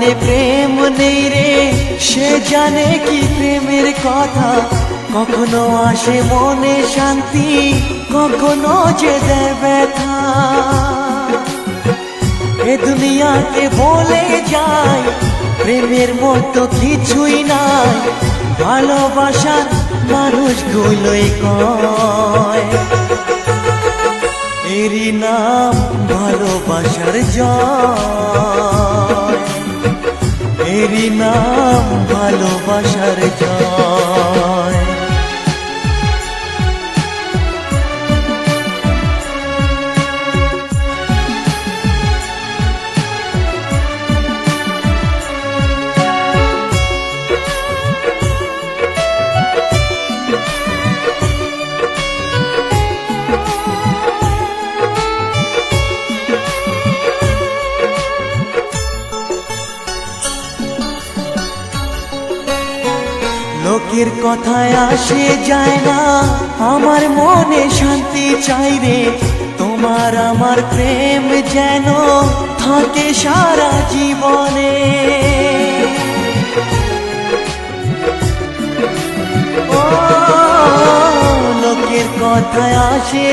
জীবনে প্রেম নেই রে, সে জানে কি প্রেমের কথা। কখনো আসে মনে শান্তি, কখনো যে দেয় ব্যথা। এ দুনিয়াতে বলে যায় প্রেমের মতো কিছুই নাই, ভালোবাসার মানুষগুলোই কয় এরই নাম ভালোবাসার জয়, এরই নাম ভালোবাসার জয়। লোকের কথায় আসে যায় না, আমার মনে শান্তি চাই রে। তোমার আমার প্রেম যেন থাকে সারা জীবনে। ও লোকের কথায় আসে